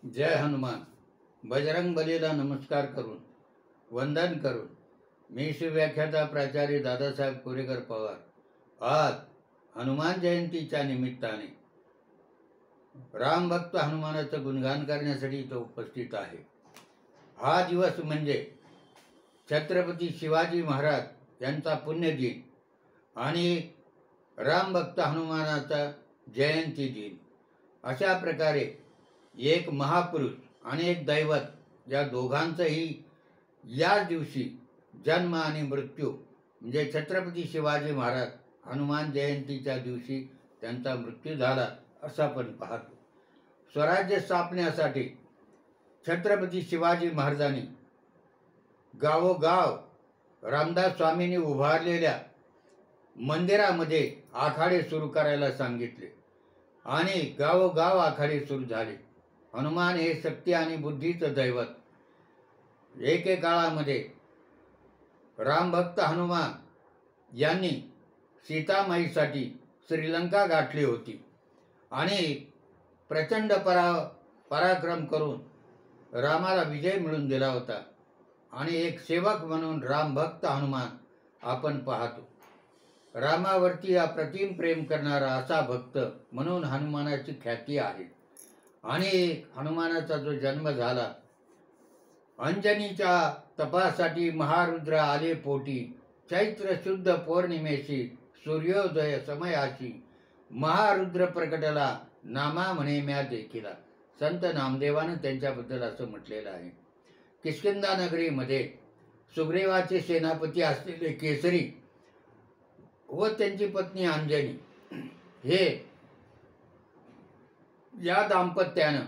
जय हनुमान. बजरंग बलीला नमस्कार करून वंदन करून मी शिवव्याख्याता प्राचार्य दादासाहेब कोरेकर पवार आज हनुमान जयंतीच्या निमित्ताने रामभक्त हनुमानाचं गुणगान करण्यासाठी इथं उपस्थित आहे. हा दिवस म्हणजे छत्रपती शिवाजी महाराज यांचा पुण्यदिन आणि रामभक्त हनुमानाचा जयंती दिन. अशा प्रकारे एक महापुरुष आणि एक दैवत या दोघांचंही याच दिवशी जन्म आणि मृत्यू म्हणजे छत्रपती शिवाजी महाराज हनुमान जयंतीच्या दिवशी त्यांचा मृत्यू झाला असं आपण पाहतो. स्वराज्य स्थापनेसाठी छत्रपती शिवाजी महाराजांनी गावोगाव रामदास स्वामींनी उभारलेल्या मंदिरामध्ये आखाडे सुरू करायला सांगितले आणि गावोगाव आखाडे सुरू झाले. हनुमान हे शक्ती आणि बुद्धीचं दैवत. एकेकाळामध्ये रामभक्त हनुमान यांनी सीतामाईसाठी श्रीलंका गाठली होती आणि प्रचंड पराक्रम करून रामाला विजय मिळवून दिला होता. आणि एक सेवक म्हणून रामभक्त हनुमान आपण पाहतो. रामावरती अप्रतिम प्रेम करणारा असा भक्त म्हणून हनुमानाची ख्याती आहे. आणि हनुमानाचा जो जन्म झाला, अंजनीच्या तपासाठी महारुद्र आले पोटी, चैत्र शुद्ध पौर्णिमेशी सूर्योदय समयाशी, महारुद्र प्रकटला नामा म्हणे म्या देखिला. संत नामदेवानं त्यांच्याबद्दल असं म्हटलेलं आहे. किष्किंधा नगरीमध्ये सुग्रीवाचे सेनापती असलेले केसरी व त्यांची पत्नी अंजनी हे या दाम्पत्यानं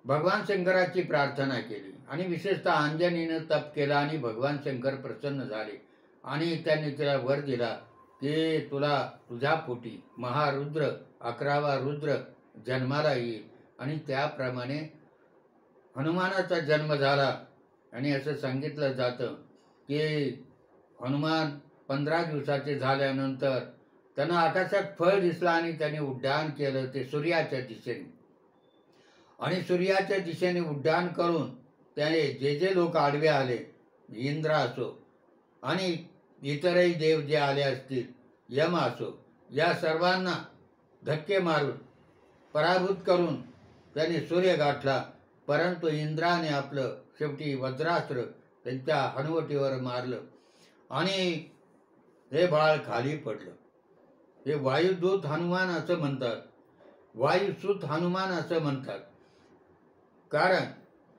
भगवान शंकराची प्रार्थना केली आणि विशेषतः अंजनीनं तप केला आणि भगवान शंकर प्रसन्न झाले आणि त्यांनी तिला वर दिला की तुला तुझ्या पोटी महारुद्र 11वा रुद्र जन्माला येईल. आणि त्याप्रमाणे हनुमानाचा जन्म झाला. आणि असं सांगितलं जातं की हनुमान 15 दिवसाचे झाल्यानंतर त्यांना आकाशात फळ दिसला आणि त्याने उड्डाण केलं ते सूर्याच्या दिशेने. आणि सूर्याच्या दिशेने उड्डाण करून त्याने जे जे लोक आडवे आले, इंद्र असो आणि इतरही देव जे आले असतील, यम असो, या सर्वांना धक्के मारून पराभूत करून त्याने सूर्य गाठला. परंतु इंद्राने आपलं शेवटी वज्रास्त्र त्यांच्या हनुवटीवर मारलं आणि हे बाळ खाली पडलं. हे वायुदूत हनुमान असं म्हणतात, वायुसूत हनुमान असं म्हणतात. कारण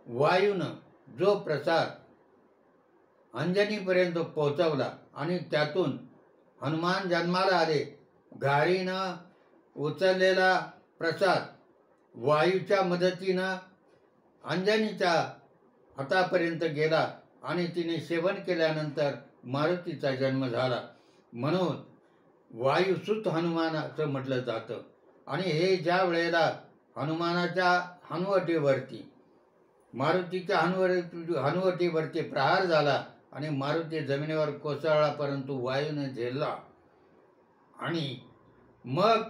वायूनं जो प्रसाद अंजनीपर्यंत पोहोचवला आणि त्यातून हनुमान जन्माला आले. घारीनं उचललेला प्रसाद वायूच्या मदतीनं अंजनीच्या हातापर्यंत गेला आणि तिने सेवन केल्यानंतर मारुतीचा जन्म झाला. म्हणून वायुसूत हनुमान असं म्हटलं जातं. आणि हे ज्या वेळेला हनुमानाच्या हनुवटीवरती मारुतीच्या हनुवटीवरती प्रहार झाला आणि मारुती जमिनीवर कोसळला, परंतु वायूने झेलला आणि मग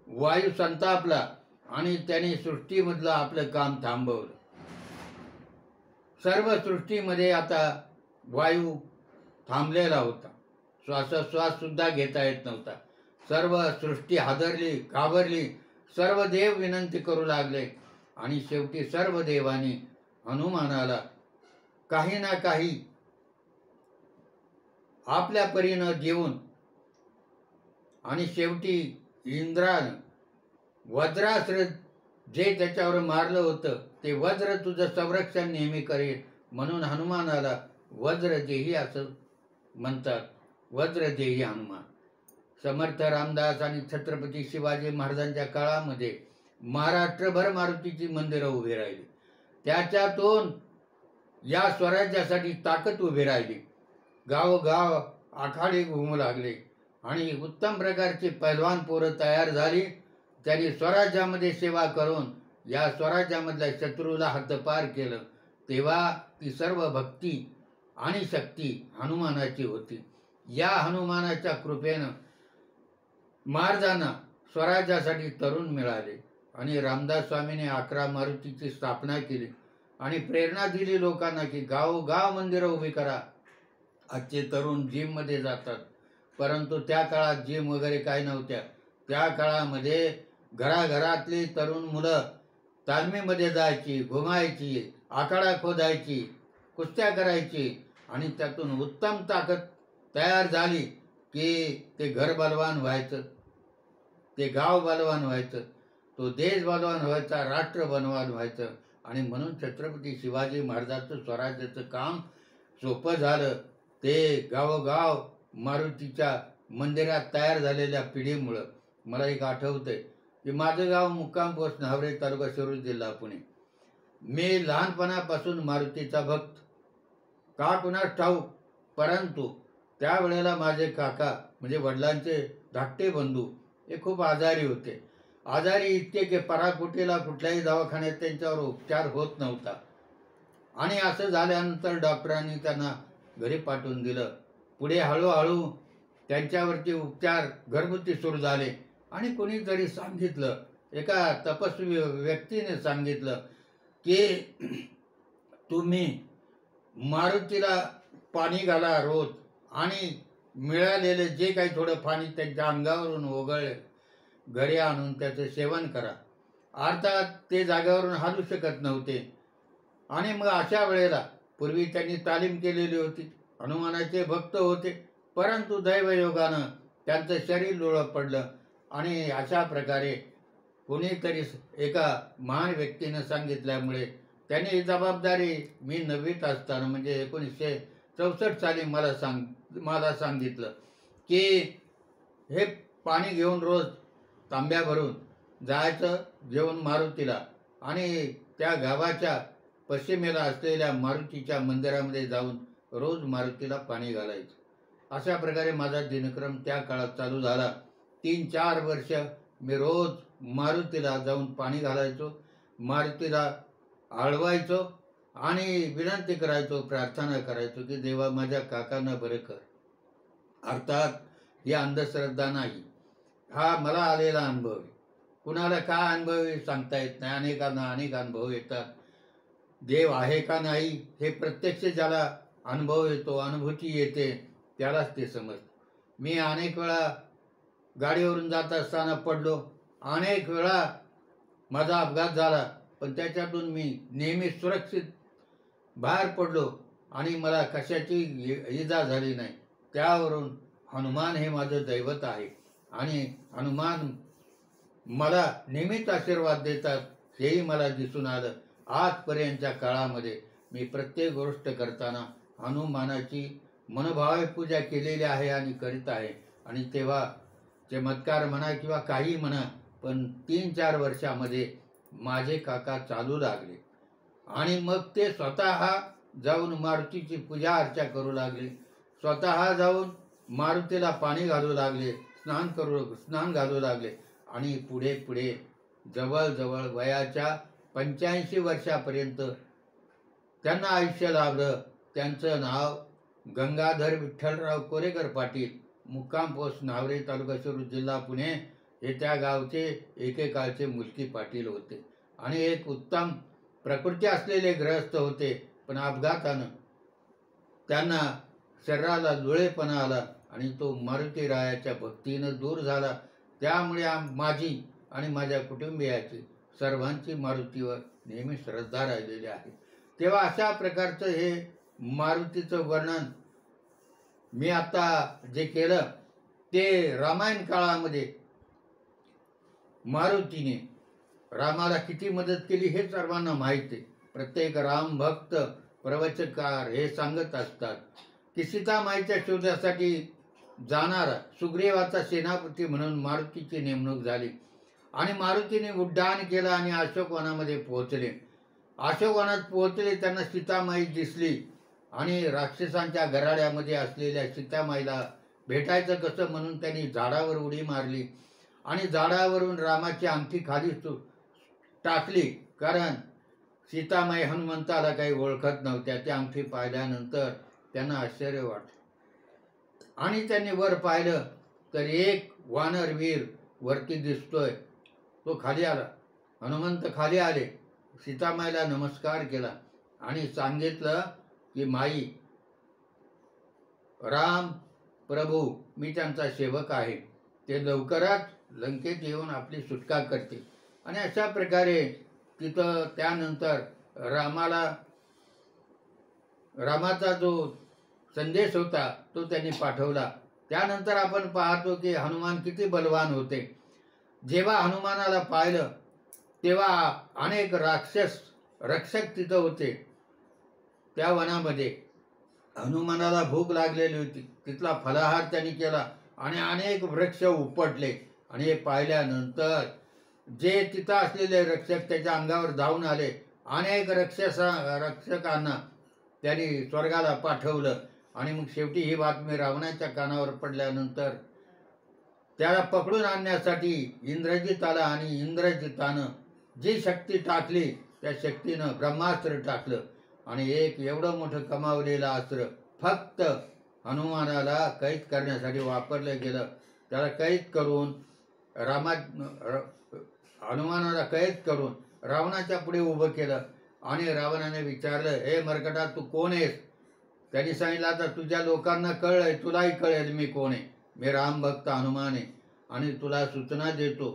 वायू संतापला आणि त्याने सृष्टीमधलं आपलं काम थांबवलं. सर्व सृष्टीमध्ये आता वायू थांबलेला होता. श्वासोश्वास सुद्धा घेता येत नव्हता. सर्व सृष्टी हादरली, घाबरली. सर्व देव विनंती करू लागले आणि शेवटी सर्व देवांनी हनुमानाला काही ना काही आपल्या परीनं देऊन आणि शेवटी इंद्रानं वज्रास्त्र जे त्याच्यावर मारलं होतं ते वज्र तुझं संरक्षण नेहमी करेल म्हणून हनुमानाला वज्रदेही असं म्हणतात. वज्रदेही हनुमान. समर्थ रामदास आणि छत्रपती शिवाजी महाराजांच्या काळामध्ये महाराष्ट्रभर मारुतीची मंदिरं उभी राहिली. त्याच्यातून या स्वराज्यासाठी ताकद उभी राहिली. गावोगाव आखाडे घुमू लागले आणि उत्तम प्रकारची पैलवान पोरं तयार झाली. त्यांनी स्वराज्यामध्ये सेवा करून या स्वराज्यामधल्या शत्रूला हद्दपार केलं. तेव्हा ती सर्व भक्ती आणि शक्ती हनुमानाची होती. या हनुमानाच्या कृपेनं महाराजांना स्वराज्यासाठी तरुण मिळाले. आणि रामदास स्वामीने 11 मारुतीची स्थापना केली आणि प्रेरणा दिली लोकांना की गाव मंदिरं उभी करा. आजचे तरुण जिममध्ये जातात, परंतु त्या काळात जिम वगैरे काही नव्हत्या. त्या काळामध्ये घराघरातली तरुण मुलं तालमीमध्ये जायची, घुमायची, आखाडा खोदायची, कुस्त्या करायची आणि त्यातून उत्तम ताकद तयार झाली की ते घर बलवान व्हायचं, ते गाव बलवान व्हायचं, तो देश बलवान व्हायचा, राष्ट्र बलवान व्हायचं. आणि म्हणून छत्रपती शिवाजी महाराजांचं स्वराज्याचं काम सोपं झालं. ते गावोगाव मारुतीच्या मंदिरात तयार झालेल्या पिढीमुळं. मला एक आठवतंय की माझं गाव मुक्काम पोस्ट न्हावरे, तालुका शिरूर, जिल्हा पुणे. मी लहानपणापासून मारुतीचा भक्त, का कुणास ठाऊक, परंतु त्यावेळेला माझे काका म्हणजे वडिलांचे धाकटे बंधू हे खूप आजारी होते. आजारी इतके की पराकुटीला कुठल्याही दवाखान्यात त्यांच्यावर उपचार होत नव्हता. आणि असं झाल्यानंतर डॉक्टरांनी त्यांना घरी पाठवून दिलं. पुढे हळूहळू त्यांच्यावरती उपचार घरगुती सुरू झाले. आणि कोणीतरी सांगितलं, एका तपस्वी व्यक्तीने सांगितलं की तुम्ही मारुतीला पाणी घाला रोज आणि मिळालेले जे काही थोडं पाणी त्यांच्या अंगावरून ओघळले घरी आणून त्याचं सेवन करा. अर्थात ते जागेवरून हलू शकत नव्हते. आणि मग अशा वेळेला पूर्वी त्यांनी तालीम केलेली होती, हनुमानाचे भक्त होते, परंतु दैवयोगानं त्यांचं शरीर लोळं पडलं. आणि अशा प्रकारे कोणीतरी एका महान व्यक्तीनं सांगितल्यामुळे त्यांनी ही जबाबदारी मी 9वीत असताना म्हणजे 1964 साली मला सांगितलं की हे पाणी घेऊन रोज तांब्या भरून जायचं घेऊन मारुतीला आणि त्या गावाच्या पश्चिमेला असलेल्या मारुतीच्या मंदिरामध्ये जाऊन रोज मारुतीला पाणी घालायचं. अशा प्रकारे माझा दिनक्रम त्या काळात चालू झाला. 3-4 वर्ष मी रोज मारुतीला जाऊन पाणी घालायचो, मारुतीला आळवायचो आणि विनंती करायचो, प्रार्थना करायचो की देवा माझ्या काकांना बरं कर. अर्थात ही अंधश्रद्धा नाही, हा मला आलेला अनुभव आहे. कुणाला काय अनुभव सांगता येत नाही, अनेकांना अनेक अनुभव येतात. देव आहे का नाही हे प्रत्यक्ष ज्याला अनुभव येतो, अनुभूती येते, त्यालाच ते समजतं. मी अनेक वेळा गाडीवरून जात असताना पडलो, अनेक वेळा माझा अपघात झाला, पण त्याच्यातून मी नेहमी सुरक्षित बाहेर पडलो आणि मला कशाची इजा झाली नाही. त्यावरून हनुमान हे माझं दैवत आहे आणि हनुमान मला नेहमीच आशीर्वाद देतात, हेही मला दिसून आलं. आजपर्यंतच्या काळामध्ये मी प्रत्येक गोष्ट करताना हनुमानाची मनोभावे पूजा केलेली आहे आणि करीत आहे. आणि तेव्हा चमत्कार म्हणा किंवा काही म्हणा, पण 3-4 वर्षामध्ये माझे काका चालू लागले आणि मग ते स्वतः जाऊन मारुतीची पूजा अर्चा करू लागले, स्वतः जाऊन मारुतीला पाणी घालू लागले, स्नान घालू लागले आणि पुढे पुढे जवळजवळ वयाच्या 85 वर्षापर्यंत त्यांना आयुष्य लाभलं. त्यांचं नाव गंगाधर विठ्ठलराव कोरेकर पाटील, मुक्काम पोस्ट न्हावरे, तालुका शिरूर, जिल्हा पुणे हे त्या गावचे एकेकाळचे मुलकी पाटील होते आणि एक उत्तम प्रकृती असलेले गृहस्थ होते. पण अपघातानं त्यांना शरीराला लुळेपणा आला आणि तो मारुतीरायाच्या भक्तीनं दूर झाला. त्यामुळे माझी आणि माझ्या कुटुंबियाची सर्वांची मारुतीवर नेहमी श्रद्धा राहिलेली आहे. तेव्हा अशा प्रकारचं हे मारुतीचं वर्णन मी आता जे केलं ते रामायण काळामध्ये मारुतीने रामाला किती मदत केली हे सर्वांना माहिती आहे. प्रत्येक राम भक्त प्रवचनकार हे सांगत असतात की सीतामाईच्या शोधासाठी जाणारा सुग्रीवाचा सेनापती म्हणून मारुतीची नेमणूक झाली आणि मारुतीने उड्डाण केलं आणि अशोकवनामध्ये पोहोचले. अशोकवनात पोहोचले, त्यांना सीतामाई दिसली आणि राक्षसांच्या घराड्यामध्ये असलेल्या सीतामाईला भेटायचं कसं म्हणून त्यांनी झाडावर उडी मारली आणि झाडावरून रामाची अंगठी खाली टाकली, कारण सीतामाई हनुमंताला काही ओळखत नव्हत्या. त्या अंगठी पाहिल्यानंतर त्यांना आश्चर्य वाटलं आणि त्यांनी वर पाहिलं तर एक वानरवीर वरती दिसतोय. तो खाली आला हनुमंत खाली आले, सीतामाईला नमस्कार केला आणि सांगितलं की माई, राम प्रभू मी त्यांचा सेवक आहे, ते लवकरच लंकेत येऊन आपली सुटका करतील. आणि अशा प्रकारे तिथं त्यानंतर रामाचा जो संदेश होता तो त्यांनी पाठवला. त्यानंतर आपण पाहतो की हनुमान किती बलवान होते. जेव्हा हनुमानाला पाहिलं तेव्हा अनेक रक्षक तिथं होते. त्या वनामध्ये हनुमानाला भूक लागलेली होती. तिथला फलाहार त्यांनी केला आणि अनेक वृक्ष उपटले. आणि हे पाहिल्यानंतर जे तिथं असलेले रक्षक त्याच्या अंगावर धावून आले. अनेक रक्षकांना त्यांनी स्वर्गाला पाठवलं. आणि मग शेवटी ही बातमी रावणाच्या कानावर पडल्यानंतर त्याला पकडून आणण्यासाठी इंद्रजित आला आणि इंद्रजितानं जी शक्ती टाकली त्या शक्तीनं ब्रह्मास्त्र टाकलं आणि एक एवढं मोठं कमावलेलं अस्त्र फक्त हनुमानाला कैद करण्यासाठी वापरलं गेलं. त्याला कैद करून हनुमानाला कैद करून रावणाच्या पुढे उभं केलं आणि रावणाने विचारलं, हे मरकटा तू कोण आहेस? त्यांनी सांगितलं, आता तुझ्या लोकांना कळलंय, तुलाही कळेल मी कोण आहे. मी रामभक्त हनुमान आहे आणि तुला सूचना देतो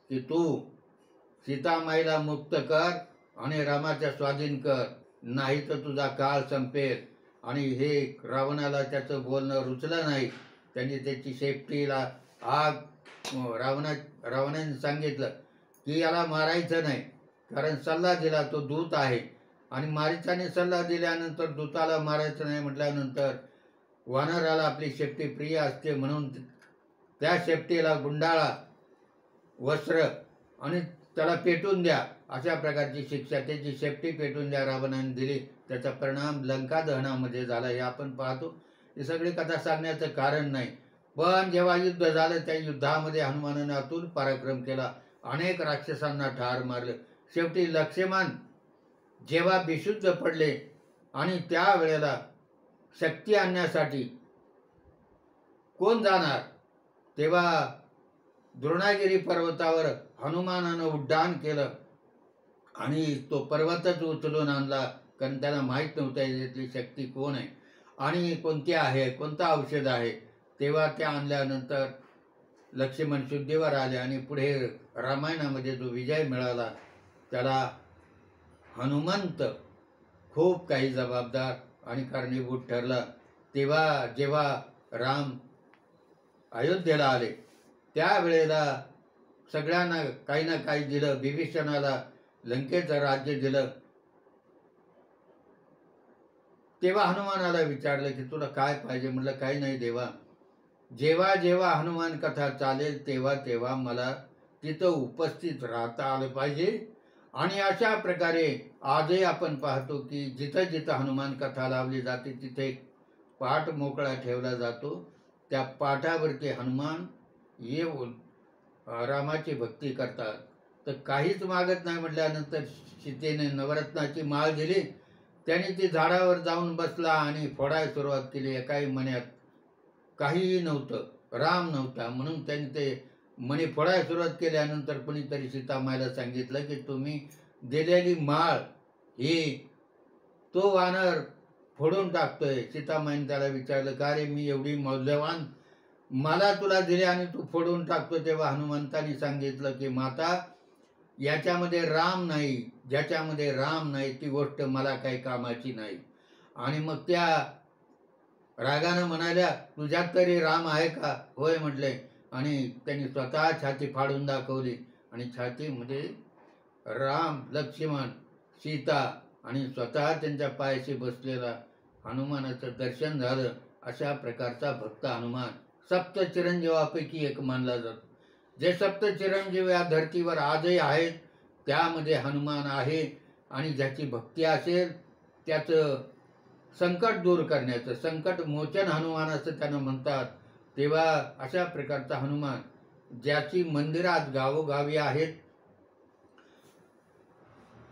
की तू सीतामाईला मुक्त कर आणि रामाच्या स्वाधीन कर, नाही तर तुझा काळ संपेल. आणि हे रावणाला त्याचं बोलणं रुचलं नाही. त्यांनी त्याची शेपटीला रावणाने सांगितलं की याला मारायचं नाही, कारण सल्ला दिला तो दूत आहे आणि मारीचाने सल्ला दिल्यानंतर दूताला मारायचं नाही म्हटल्यानंतर वानराला आपली शेपटी प्रिय असते, म्हणून त्या शेपटीला गुंडाळा वस्त्र आणि त्याला पेटून द्या, अशा प्रकारची शिक्षा. त्याची शेपटी पेटून द्या रावणाने दिली. त्याचा परिणाम लंका दहनामध्ये झाला. हे आपण पाहतो. ही सगळी कथा सांगण्याचं कारण नाही, पण जेव्हा युद्ध झालं त्या युद्धामध्ये हनुमानाने अतुल पराक्रम केला. अनेक राक्षसांना ठार मारलं. शेवटी लक्ष्मण जेव्हा बेशुद्ध पडले आणि त्यावेळेला शक्ती आणण्यासाठी कोण जाणार, तेव्हा द्रोणागिरी पर्वतावर हनुमानानं उड्डाण केलं आणि तो पर्वतच उचलून आणला, कारण त्याला माहीत नव्हतं यातली शक्ती कोण आहे आणि कोणती आहे, कोणतं औषध आहे. तेव्हा ते आणल्यानंतर लक्ष्मण शुद्धीवर आले आणि पुढे रामायणामध्ये जो विजय मिळाला त्याला हनुमंत खूप काही जबाबदार आणि कारणीभूत ठरला. तेव्हा जेव्हा राम अयोध्येला आले त्यावेळेला सगळ्यांना काही ना काही दिलं. विभीषणाला लंकेचं राज्य दिलं. तेव्हा हनुमानाला विचारलं की तुला काय पाहिजे? म्हटलं काही नाही देवा, जेव्हा जेव्हा हनुमान कथा चालेल तेव्हा तेव्हा मला तिथं उपस्थित राहता आलं पाहिजे. आणि अशा प्रकारे आजही आपण पाहतो की जिथं जिथं हनुमान कथा लावली जाते तिथे एक पाठ मोकळा ठेवला जातो. त्या पाठावरती हनुमान येऊन रामाची भक्ती करतात. तर काहीच मागत नाही म्हटल्यानंतर सीतेने नवरत्नाची माळ दिली. त्याने ती झाडावर जाऊन बसला आणि फोडायला सुरुवात केली. एकाही मण्यात काहीही नव्हतं, राम नव्हता, म्हणून त्यांनी ते मणी फोडायला सुरुवात केल्यानंतर कोणीतरी सीतामाईला सांगितलं की तुम्ही दिलेली माळ ही तो वानर फोडून टाकतोय. सीतामाईने त्याला विचारलं, का रे मी एवढी मौल्यवान मला तुला दिले आणि तू फोडून टाकतो? तेव्हा हनुमंतांनी सांगितलं की माता, याच्यामध्ये राम नाही, ज्याच्यामध्ये राम नाही ती गोष्ट मला काही कामाची नाही. आणि मग त्या रागानं म्हणाल्या, तुझ्यात तरी राम आहे का? होय म्हटले. आणि त्यांनी स्वतः छाती फाडून दाखवली आणि छातीमध्ये राम, लक्ष्मण, सीता आणि स्वतः त्यांच्या पायाशी बसलेला हनुमानाचं दर्शन झालं. अशा प्रकारचा भक्त हनुमान सप्त चिरंजीवापैकी एक मानला जातो. जे सप्त चिरंजीव या धर्तीवर आजही आहेत त्यामध्ये हनुमान आहे. आणि ज्याची भक्ती असेल त्याचं संकट दूर करण्याचं, संकट मोचन हनुमान असं त्यांना म्हणतात. तेव्हा अशा प्रकारचा हनुमान ज्याची मंदिरात गावोगावी आहेत.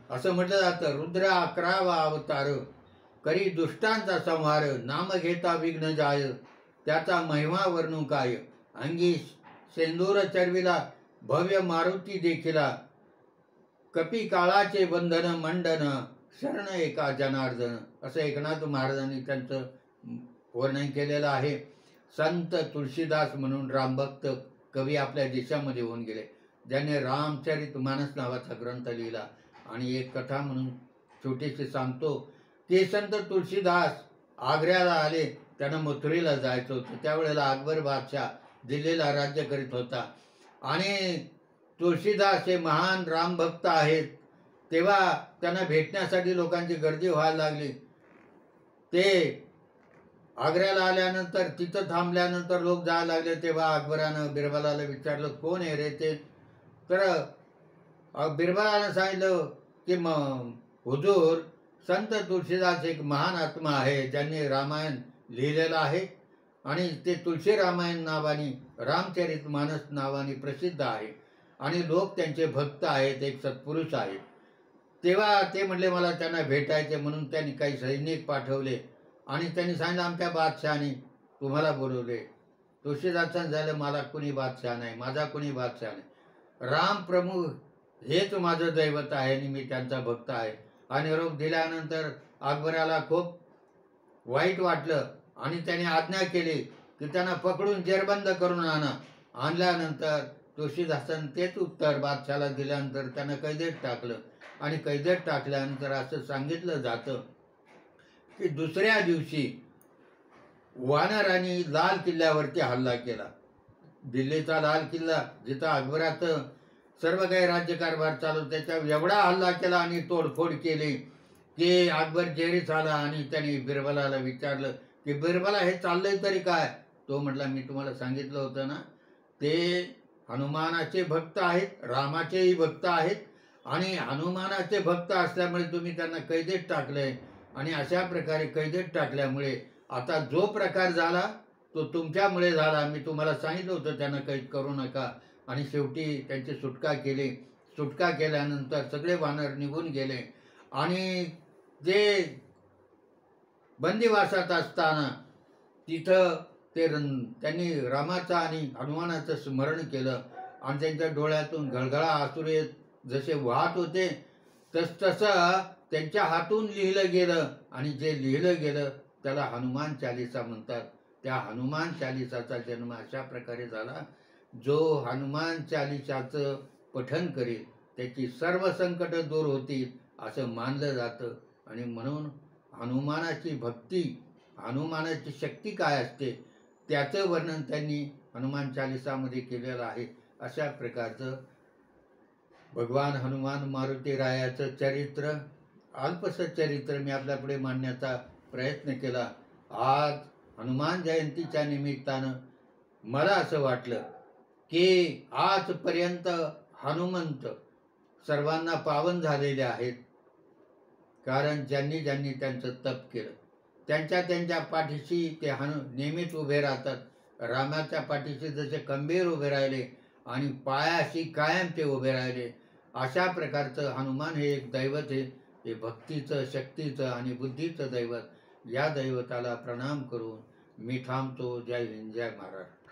असं म्हटलं जातं, रुद्र 11वा अवतार करी दुष्टांचा संहार, नाम घेता विघ्न जाय, त्याचा महिमा वर्णू काय, अंगी सेंदूर चरविला भव्य मारुती देखिला, कपी काळाचे बंधन मंडन शरण एका जनार्दन, असं एकनाथ महाराजांनी त्यांचं वर्णन केलेलं आहे. संत तुळशीदास म्हणून रामभक्त कवी आपल्या देशामध्ये होऊन गेले, ज्यांनी रामचरित मानस नावाचा ग्रंथ लिहिला. आणि एक कथा म्हणून छोटीशी सांगतो की संत तुळशीदास आग्र्याला आले. त्यांना मथुरेला जायचं होतं. त्यावेळेला अकबर बादशाह दिल्लीला राज्य करीत होता आणि तुळशीदास हे महान रामभक्त आहेत. तेव्हा त्यांना भेटण्यासाठी लोकांची गर्दी व्हायला लागली. ते आग्र्याला आल्यानंतर तिथं थांबल्यानंतर लोक जायला लागले. तेव्हा अकबरानं बिरबलाला विचारलं, कोण आहे रे ते? तर बिरबलानं सांगितलं की हुजूर, संत तुळशीदास एक महान आत्मा आहे, ज्यांनी रामायण लिहिलेलं आहे आणि ते तुळशी रामायण नावाने, रामचरित मानस नावाने प्रसिद्ध आहे आणि लोक त्यांचे भक्त आहेत, एक सत्पुरुष आहेत. तेव्हा ते म्हणले मला त्यांना भेटायचे. म्हणून त्यांनी काही सैनिक पाठवले आणि त्यांनी सांगितलं आमच्या बादशहाने तुम्हाला बोलवले. तुळशीदासांनी झालं, मला कुणी बादशाह नाही, माझा कुणी बादशाह नाही, राम प्रमुख हेच माझं दैवत आहे आणि मी त्यांचा भक्त आहे. हा निरोप दिल्यानंतर अकबराला खूप वाईट वाटलं आणि त्याने आज्ञा केली की त्यांना पकडून जेरबंद करून आणा. आणल्यानंतर तुळशीदासांनी तेच उत्तर बादशाला दिल्यानंतर त्यांना कैदेत टाकलं आणि कैदेत टाकल्यानंतर असं सांगितलं जातं की दुसऱ्या दिवशी वानरांनी लाल किल्ल्यावरती हल्ला केला. दिल्लीचा लाल किल्ला जिथं अकबराचं सर्व काही राज्यकारभार चालू, त्याच्यावर एवढा हल्ला केला आणि तोडफोड केली की अकबर जेरीस आला आणि त्यांनी बिरबलाला विचारलं की बिरबला हे चाललंय तरी काय? तो म्हटला मी तुम्हाला सांगितलं होतं ना, ते हनुमानाचे भक्त आहेत, रामाचेही भक्त आहेत आणि हनुमानाचे भक्त असल्यामुळे तुम्ही त्यांना कैदेत टाकले आणि अशा प्रकारे कैदेत टाकल्यामुळे आता जो प्रकार झाला तो तुमच्यामुळे झाला. मी तुम्हाला सांगितलं होतं त्यांना कैद करू नका आणि शेवटी त्यांची सुटका केली. सुटका केल्यानंतर सगळे वानर निघून गेले आणि जे बंदिवासात असताना तिथं त्यांनी रामाचं आणि हनुमानाचं स्मरण केलं आणि त्यांच्या डोळ्यातून घळघळा अश्रू जसे वाहत होते तसं त्यांच्या हातून लिहिलं गेलं आणि जे लिहिलं गेलं त्याला हनुमान चालिसा म्हणतात. त्या हनुमान चालिसाचा जन्म अशा प्रकारे झाला, जो हनुमान चालिसाचं पठण करेल त्याची सर्व संकट दूर होतील असं मानलं जातं. आणि म्हणून हनुमानाची भक्ती, हनुमानाची शक्ती काय असते त्याचं वर्णन त्यांनी हनुमान चालिसामध्ये केलेलं आहे. अशा प्रकारचं भगवान हनुमान मारुती रायाचं चरित्र, अल्पसं चरित्र मी आपल्यापुढे मांडण्याचा प्रयत्न केला. आज हनुमान जयंतीच्या निमित्तानं मला असं वाटलं की आजपर्यंत हनुमंत सर्वांना पावन झालेले आहेत, कारण ज्यांनी ज्यांनी त्यांचं तप केलं त्यांच्या पाठीशी ते नेहमीच उभे राहतात. रामाच्या पाठीशी जसे खंबीर उभे राहिले आणि पायाशी कायम ते उभे राहिले, अशा प्रकारचं हनुमान हे एक दैवत आहे. हे भक्तीचं, शक्तीचं आणि बुद्धीचं दैवत. या दैवताला प्रणाम करून मी थांबतो. जय हिंद, जय महाराष्ट्र.